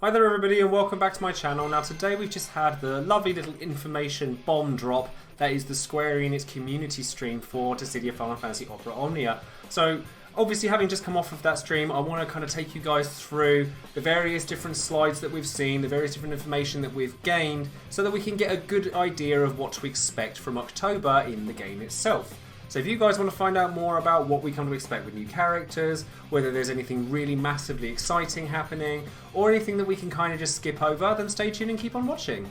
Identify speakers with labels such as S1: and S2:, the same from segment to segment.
S1: Hi there everybody and welcome back to my channel. Now today we've just had the lovely little information bomb drop that is the Square Enix community stream for Dissidia Final Fantasy Opera Omnia. So obviously having just come off of that stream, I want to kind of take you guys through the various different slides that we've seen, the various different information that we've gained, so that we can get a good idea of what to expect from October in the game itself. So if you guys want to find out more about what we come to expect with new characters, whether there's anything really massively exciting happening, or anything that we can kind of just skip over, then stay tuned and keep on watching.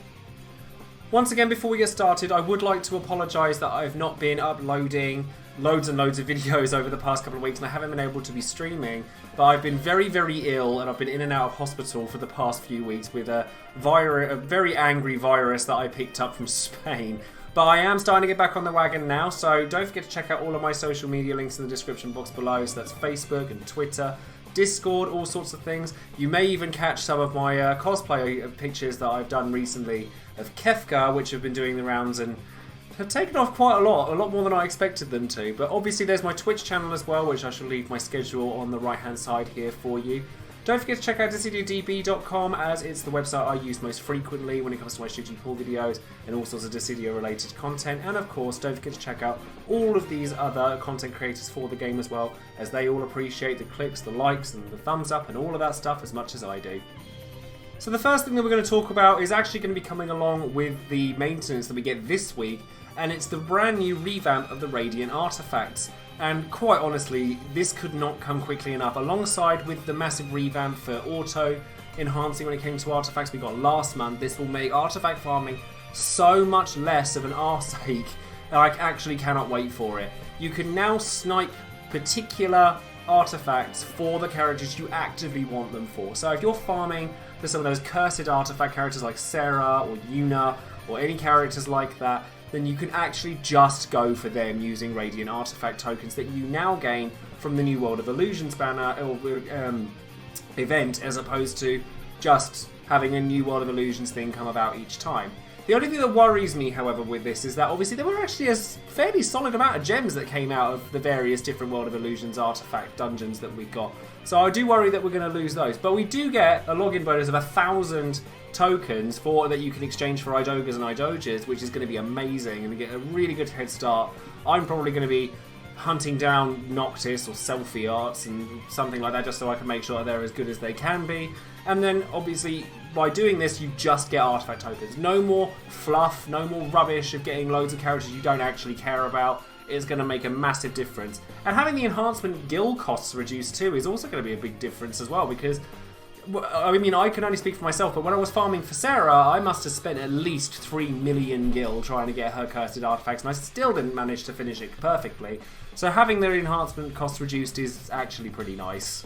S1: Once again, before we get started, I would like to apologise that I've not been uploading loads and loads of videos over the past couple of weeks and I haven't been able to be streaming, but I've been very, very ill and I've been in and out of hospital for the past few weeks with a very angry virus that I picked up from Spain. But I am starting to get back on the wagon now, so don't forget to check out all of my social media links in the description box below. So that's Facebook and Twitter, Discord, all sorts of things. You may even catch some of my cosplay pictures that I've done recently of Kefka, which have been doing the rounds and have taken off quite a lot more than I expected them to. But obviously there's my Twitch channel as well, which I shall leave my schedule on the right hand side here for you. Don't forget to check out DissidiaDB.com, as it's the website I use most frequently when it comes to my Shooty Pool videos and all sorts of Dissidia related content. And of course, don't forget to check out all of these other content creators for the game as well, as they all appreciate the clicks, the likes and the thumbs up and all of that stuff as much as I do. So the first thing that we're going to talk about is actually going to be coming along with the maintenance that we get this week, and it's the brand new revamp of the Radiant artifacts. And quite honestly, this could not come quickly enough. Alongside with the massive revamp for auto enhancing when it came to artifacts we got last month, this will make artifact farming so much less of an arseache that I actually cannot wait for it. You can now snipe particular artifacts for the characters you actively want them for. So if you're farming for some of those cursed artifact characters like Sarah or Yuna or any characters like that, then you can actually just go for them using Radiant Artifact tokens that you now gain from the New World of Illusions banner or event, as opposed to just having a New World of Illusions thing come about each time. The only thing that worries me, however, with this is that obviously there were actually a fairly solid amount of gems that came out of the various different World of Illusions artifact dungeons that we got. So I do worry that we're going to lose those. But we do get a login bonus of 1,000 tokens that you can exchange for Idogas and Idoges, which is going to be amazing and get a really good head start. I'm probably going to be hunting down Noctis or selfie arts and something like that, just so I can make sure they're as good as they can be. And then obviously by doing this you just get artifact tokens. No more fluff, no more rubbish of getting loads of characters you don't actually care about. It's going to make a massive difference. And having the enhancement guild costs reduced too is also going to be a big difference as well, because I mean, I can only speak for myself, but when I was farming for Sarah, I must have spent at least 3 million gil trying to get her cursed artifacts, and I still didn't manage to finish it perfectly. So having their enhancement cost reduced is actually pretty nice.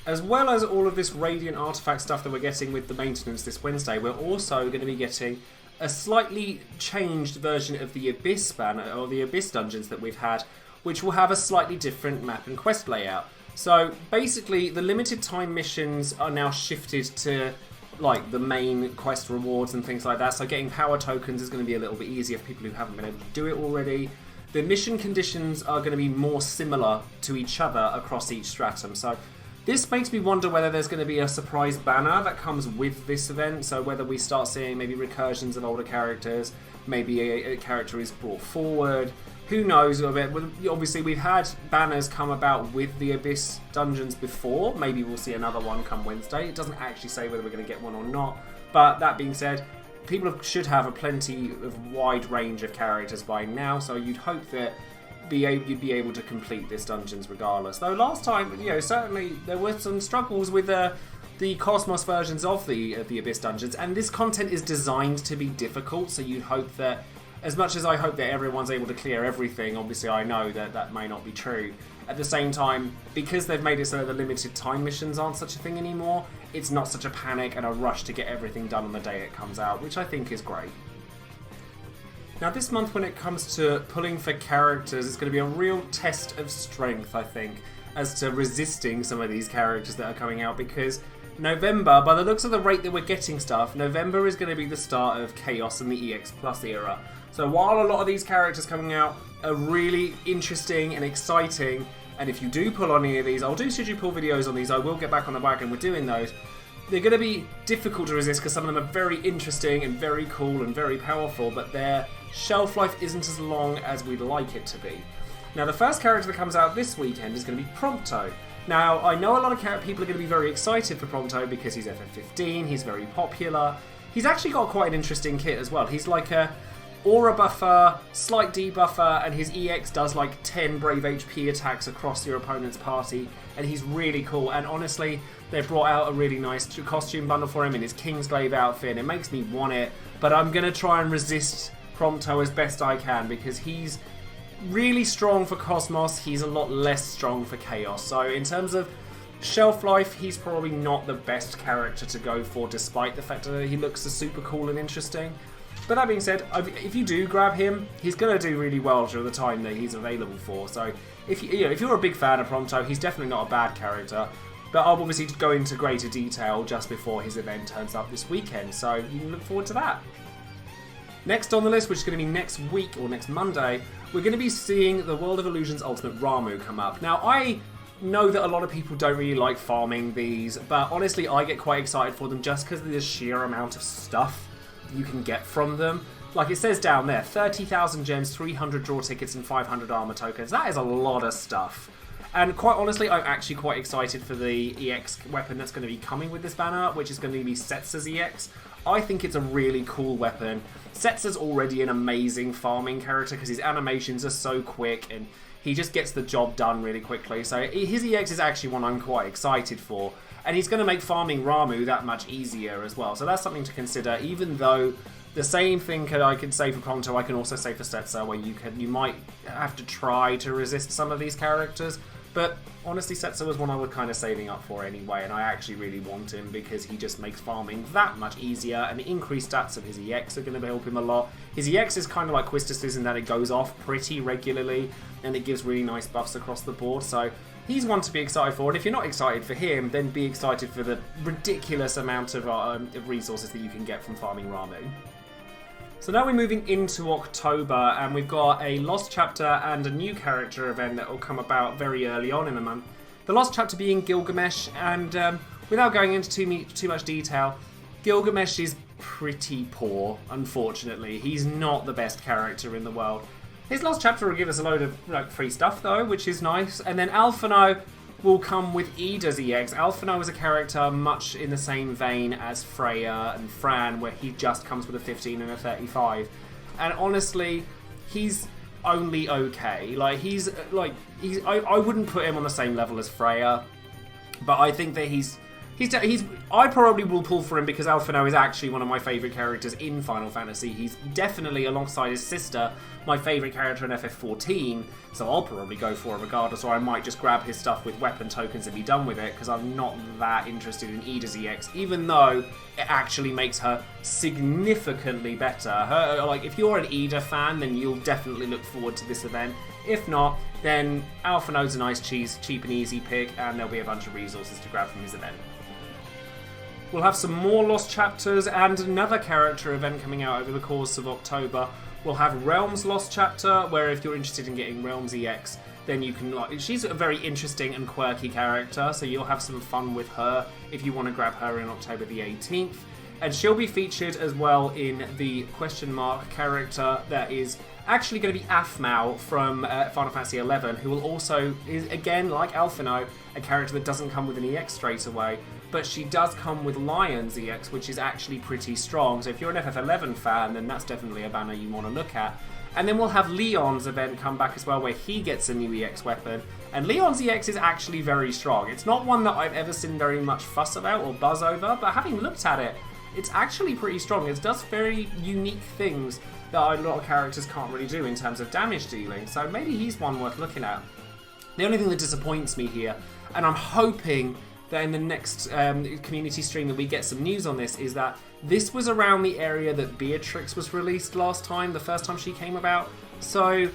S1: As well as all of this Radiant artifact stuff that we're getting with the maintenance this Wednesday, we're also going to be getting a slightly changed version of the Abyss banner, or the Abyss dungeons that we've had, which will have a slightly different map and quest layout. So basically the limited time missions are now shifted to like the main quest rewards and things like that. So getting power tokens is going to be a little bit easier for people who haven't been able to do it already. The mission conditions are going to be more similar to each other across each stratum. So this makes me wonder whether there's going to be a surprise banner that comes with this event. So whether we start seeing maybe recursions of older characters, maybe a character is brought forward. Who knows a bit. Obviously we've had banners come about with the Abyss dungeons before. Maybe we'll see another one come Wednesday. It doesn't actually say whether we're going to get one or not. But that being said, people should have a plenty of wide range of characters by now. So you'd hope that you'd be able to complete this dungeons regardless. Though last time, certainly there were some struggles with the Cosmos versions of the Abyss dungeons. And this content is designed to be difficult. So you'd hope that, as much as I hope that everyone's able to clear everything, obviously I know that that may not be true. At the same time, because they've made it so that the limited time missions aren't such a thing anymore, it's not such a panic and a rush to get everything done on the day it comes out, which I think is great. Now this month when it comes to pulling for characters, it's going to be a real test of strength, I think, as to resisting some of these characters that are coming out, because November, by the looks of the rate that we're getting stuff, November is going to be the start of Chaos and the EX Plus era. So while a lot of these characters coming out are really interesting and exciting, and if you do pull on any of these, I'll do Shooty Pool videos on these, I will get back on the wagon, we're doing those. they're going to be difficult to resist because some of them are very interesting and very cool and very powerful, but their shelf life isn't as long as we'd like it to be. Now, the first character that comes out this weekend is going to be Pronto. Now, I know a lot of people are going to be very excited for Pronto because he's FF15, he's very popular. He's actually got quite an interesting kit as well. He's like a aura buffer, slight debuffer, and his EX does like 10 Brave HP attacks across your opponent's party, and he's really cool. And honestly, they've brought out a really nice costume bundle for him in his Kingsglaive outfit, and it makes me want it, but I'm going to try and resist Pronto as best I can because he's really strong for Cosmos, he's a lot less strong for Chaos. So in terms of shelf life, he's probably not the best character to go for, despite the fact that he looks super cool and interesting. But that being said, if you do grab him, he's going to do really well during the time that he's available for. So if you're a big fan of Pronto, he's definitely not a bad character. But I'll obviously go into greater detail just before his event turns up this weekend, so you can look forward to that. Next on the list, which is going to be next week or next Monday, we're going to be seeing the World of Illusion's Ultimate Ramu come up. Now, I know that a lot of people don't really like farming these, but honestly, I get quite excited for them just because of the sheer amount of stuff you can get from them. Like it says down there, 30,000 gems, 300 draw tickets, and 500 armor tokens. That is a lot of stuff. And quite honestly, I'm actually quite excited for the EX weapon that's going to be coming with this banner, which is going to be Setsa's EX. I think it's a really cool weapon. Setsa's already an amazing farming character because his animations are so quick and he just gets the job done really quickly. So his EX is actually one I'm quite excited for. And he's going to make farming Ramu that much easier as well. So that's something to consider, even though the same thing I can say for Pronto, I can also say for Setsa, where you might have to try to resist some of these characters. But honestly, Setsa was one I was kind of saving up for anyway, and I actually really want him because he just makes farming that much easier, and the increased stats of his EX are going to help him a lot. His EX is kind of like Quistis's in that it goes off pretty regularly, and it gives really nice buffs across the board, so he's one to be excited for. And if you're not excited for him, then be excited for the ridiculous amount of resources that you can get from farming Ramu. So now we're moving into October, and we've got a Lost Chapter and a new character event that will come about very early on in the month. The Lost Chapter being Gilgamesh, and without going into too much detail, Gilgamesh is pretty poor, unfortunately. He's not the best character in the world. His Lost Chapter will give us a load of free stuff though, which is nice, and then Alphino will come with Ida's EX. Alphino is a character much in the same vein as Freya and Fran, where he just comes with a 15 and a 35. And honestly, he's only okay. I wouldn't put him on the same level as Freya, but I think that I probably will pull for him because Alphino is actually one of my favourite characters in Final Fantasy. He's definitely, alongside his sister, my favourite character in FF14, so I'll probably go for him regardless, or I might just grab his stuff with weapon tokens and be done with it, because I'm not that interested in Ida's EX, even though it actually makes her significantly better. If you're an Ida fan, then you'll definitely look forward to this event. If not, then Alphino's a nice cheap and easy pick, and there'll be a bunch of resources to grab from his event. We'll have some more Lost Chapters and another character event coming out over the course of October. We'll have Realms Lost Chapter, where if you're interested in getting Realms EX, then you can she's a very interesting and quirky character, so you'll have some fun with her if you want to grab her in October the 18th. And she'll be featured as well in the question mark character that is actually going to be Aphmau from Final Fantasy XI, who will also, is again, like Alphino, a character that doesn't come with an EX straight away, but she does come with Lion's EX, which is actually pretty strong. So if you're an FF11 fan, then that's definitely a banner you want to look at. And then we'll have Leon's event come back as well, where he gets a new EX weapon. And Leon's EX is actually very strong. It's not one that I've ever seen very much fuss about or buzz over, but having looked at it, it's actually pretty strong. It does very unique things that a lot of characters can't really do in terms of damage dealing, so maybe he's one worth looking at. The only thing that disappoints me here, and I'm hoping that in the next community stream that we get some news on this, is that this was around the area that Beatrix was released last time, the first time she came about. So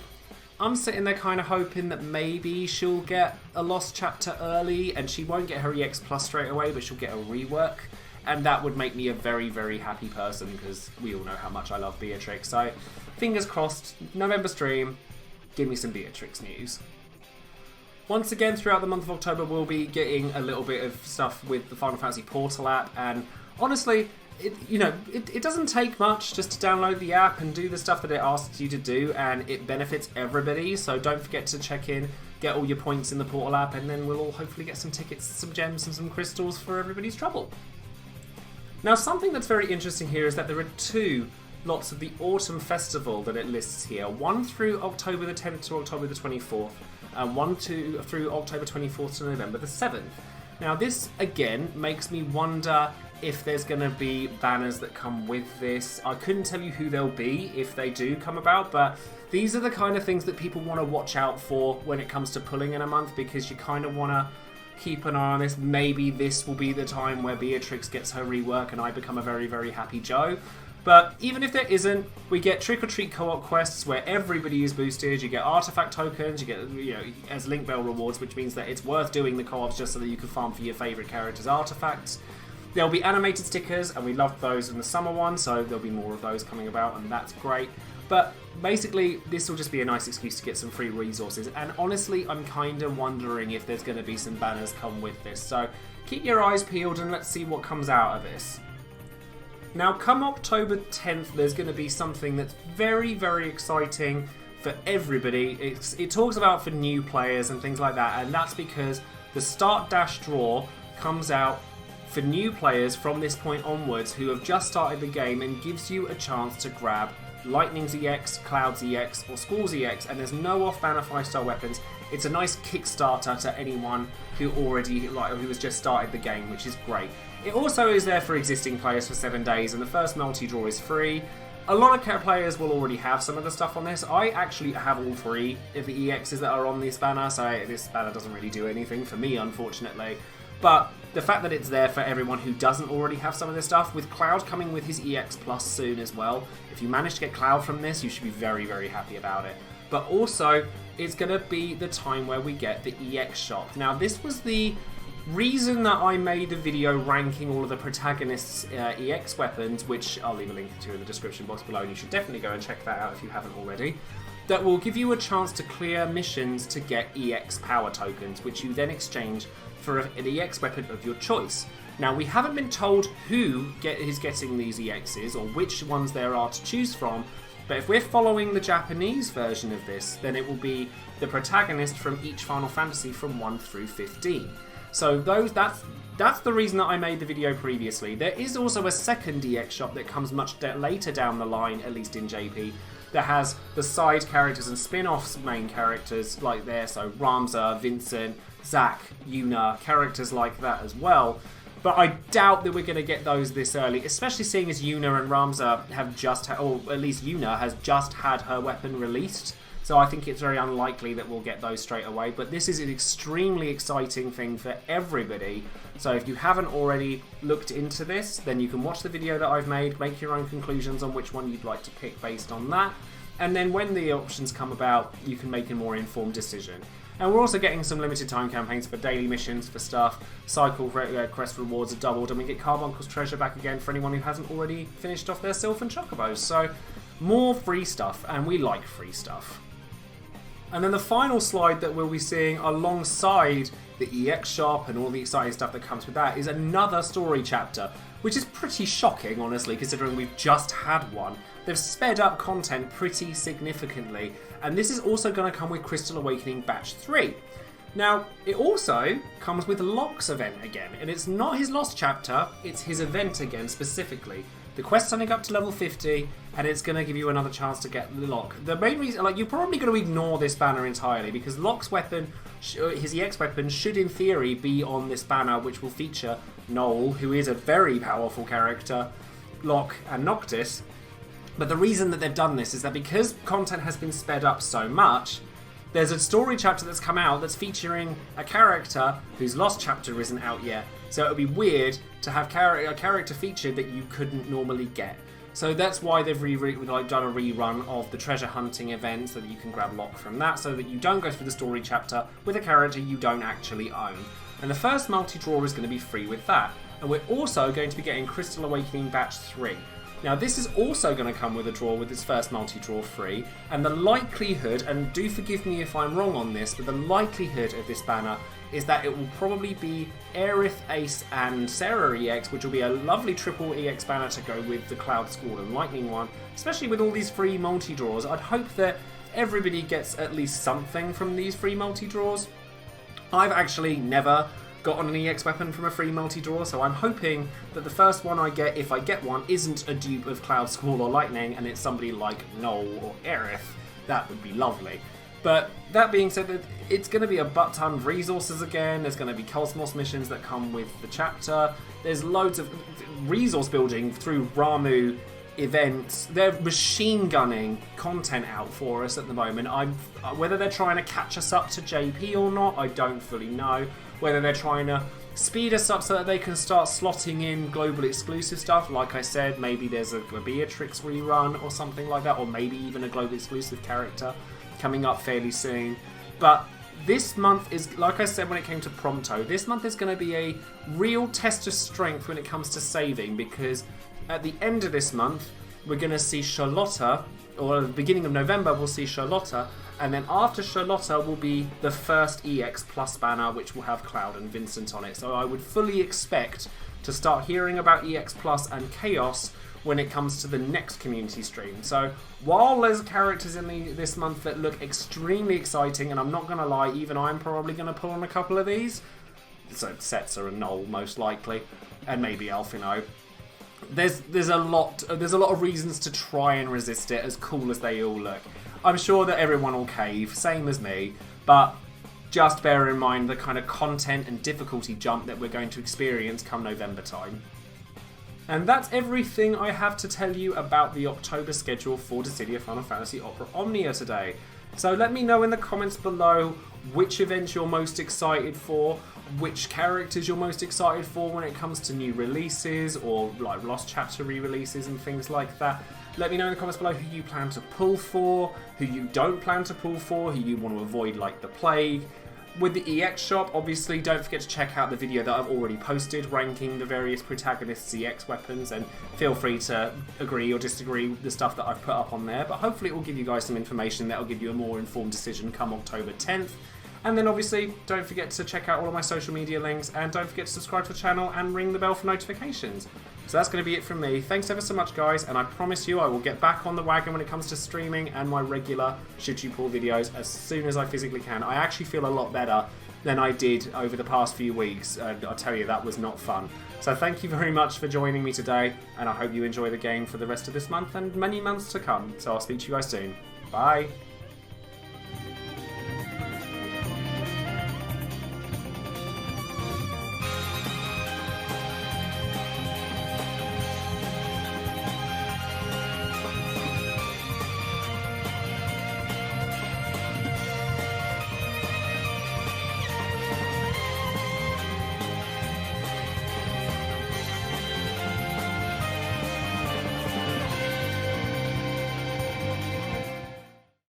S1: I'm sitting there kind of hoping that maybe she'll get a Lost Chapter early, and she won't get her EX Plus straight away, but she'll get a rework. And that would make me a very, very happy person, because we all know how much I love Beatrix. So, fingers crossed, November stream, give me some Beatrix news. Once again, throughout the month of October, we'll be getting a little bit of stuff with the Final Fantasy Portal app, and honestly, it doesn't take much just to download the app and do the stuff that it asks you to do, and it benefits everybody, so don't forget to check in, get all your points in the Portal app, and then we'll all hopefully get some tickets, some gems, and some crystals for everybody's trouble. Now, something that's very interesting here is that there are 2 lots of the Autumn Festival that it lists here, one through October the 10th to October the 24th, and one through October 24th to November the 7th. Now this again makes me wonder if there's going to be banners that come with this. I couldn't tell you who they'll be if they do come about, but these are the kind of things that people want to watch out for when it comes to pulling in a month, because you kind of want to keep an eye on this. Maybe this will be the time where Beatrix gets her rework and I become a very, very happy Joe. But even if there isn't, we get trick-or-treat co-op quests where everybody is boosted, you get artifact tokens, you get, as Link Bell rewards, which means that it's worth doing the co-ops just so that you can farm for your favourite character's artifacts. There'll be animated stickers, and we loved those in the summer one, so there'll be more of those coming about, and that's great. But basically, this will just be a nice excuse to get some free resources, and honestly, I'm kind of wondering if there's going to be some banners come with this. So keep your eyes peeled and let's see what comes out of this. Now, come October 10th, there's going to be something that's very, very exciting for everybody. It talks about for new players and things like that, and that's because the Start Dash draw comes out for new players from this point onwards who have just started the game, and gives you a chance to grab Lightning's EX, Cloud's EX, or Squall's EX, and there's no off-banner 5-star weapons. It's a nice Kickstarter to anyone who who has just started the game, which is great. It also is there for existing players for 7 days, and the first multi-draw is free. A lot of players will already have some of the stuff on this. I actually have all 3 of the EXs that are on this banner, so this banner doesn't really do anything for me, unfortunately. But the fact that it's there for everyone who doesn't already have some of this stuff, with Cloud coming with his EX Plus soon as well, if you manage to get Cloud from this, you should be very, very happy about it. But also, it's going to be the time where we get the EX shop. Now, this was the reason that I made a video ranking all of the protagonists' EX weapons, which I'll leave a link to in the description box below, and you should definitely go and check that out if you haven't already. That will give you a chance to clear missions to get EX power tokens, which you then exchange for an EX weapon of your choice. Now, we haven't been told who is getting these EXs or which ones there are to choose from, but if we're following the Japanese version of this, then it will be the protagonist from each Final Fantasy from 1 through 15. So that's the reason that I made the video previously. There is also a second EX shop that comes much later down the line, at least in JP, that has the side characters and spin-offs main characters like there, so Ramza, Vincent, Zack, Yuna, characters like that as well. But I doubt that we're going to get those this early, especially seeing as Yuna and Ramza have just or at least Yuna has just had her weapon released. So I think it's very unlikely that we'll get those straight away. But this is an extremely exciting thing for everybody. So if you haven't already looked into this, then you can watch the video that I've made, make your own conclusions on which one you'd like to pick based on that. And then when the options come about, you can make a more informed decision. And we're also getting some limited time campaigns for daily missions, for stuff. Cycle quest rewards are doubled, and we get Carbuncle's treasure back again for anyone who hasn't already finished off their Sylph and Chocobos. So more free stuff, and we like free stuff. And then the final slide that we'll be seeing alongside the EX shop and all the exciting stuff that comes with that is another story chapter, which is pretty shocking, honestly, considering we've just had one. They've sped up content pretty significantly, and this is also going to come with Crystal Awakening Batch 3. Now, it also comes with Locke's event again, and it's not his Lost chapter, it's his event again specifically. The quest's only up to level 50, and it's going to give you another chance to get Locke. The main reason, you're probably going to ignore this banner entirely, because Locke's weapon, his EX weapon, should in theory be on this banner, which will feature Noel, who is a very powerful character, Locke, and Noctis. But the reason that they've done this is that because content has been sped up so much, there's a story chapter that's come out that's featuring a character whose Lost chapter isn't out yet. So it would be weird to have a character featured that you couldn't normally get. So that's why they've done a rerun of the treasure hunting event so that you can grab Locke from that, so that you don't go through the story chapter with a character you don't actually own. And the first multi-draw is going to be free with that. And we're also going to be getting Crystal Awakening Batch 3. Now this is also going to come with a draw with its first multi-draw free, and the likelihood, and do forgive me if I'm wrong on this, but the likelihood of this banner is that it will probably be Aerith, Ace and Sarah EX, which will be a lovely triple EX banner to go with the Cloud Squall and Lightning one, especially with all these free multi-draws. I'd hope that everybody gets at least something from these free multi-draws. I've actually never gotten an EX weapon from a free multi-draw, so I'm hoping that the first one I get, if I get one, isn't a dupe of Cloud Squall or Lightning, and it's somebody like Noel or Aerith. That would be lovely. But that being said, it's going to be a butt ton of resources again. There's going to be Cosmos missions that come with the chapter. There's loads of resource building through Ramu events. They're machine gunning content out for us at the moment. Whether they're trying to catch us up to JP or not, I don't fully know. Whether they're trying to speed us up so that they can start slotting in global exclusive stuff. Like I said, maybe there's a Beatrix rerun or something like that, or maybe even a global exclusive character coming up fairly soon. But this month is, like I said when it came to Pronto, this month is going to be a real test of strength when it comes to saving, because at the end of this month we're going to see Charlotta, or at the beginning of November we'll see Charlotta, and then after Charlotta will be the first EX Plus banner, which will have Cloud and Vincent on it. So I would fully expect to start hearing about EX Plus and Chaos when it comes to the next community stream. So while there's characters in this month that look extremely exciting, and I'm not going to lie, even I'm probably going to pull on a couple of these, so Setzer and Noel most likely, and maybe Elfino. There's a lot of reasons to try and resist it, as cool as they all look. I'm sure that everyone will cave, same as me, but just bear in mind the kind of content and difficulty jump that we're going to experience come November time. And that's everything I have to tell you about the October schedule for Dissidia Final Fantasy Opera Omnia today. So let me know in the comments below which events you're most excited for, which characters you're most excited for when it comes to new releases or like Lost Chapter re-releases and things like that. Let me know in the comments below who you plan to pull for, who you don't plan to pull for, who you want to avoid like the plague. With the EX shop, obviously don't forget to check out the video that I've already posted ranking the various protagonists' EX weapons, and feel free to agree or disagree with the stuff that I've put up on there, but hopefully it will give you guys some information that will give you a more informed decision come October 10th. And then obviously don't forget to check out all of my social media links, and don't forget to subscribe to the channel and ring the bell for notifications. So that's going to be it from me. Thanks ever so much guys, and I promise you I will get back on the wagon when it comes to streaming and my regular Should You Pull videos as soon as I physically can. I actually feel a lot better than I did over the past few weeks, and I'll tell you that was not fun. So thank you very much for joining me today, and I hope you enjoy the game for the rest of this month and many months to come. So I'll speak to you guys soon. Bye!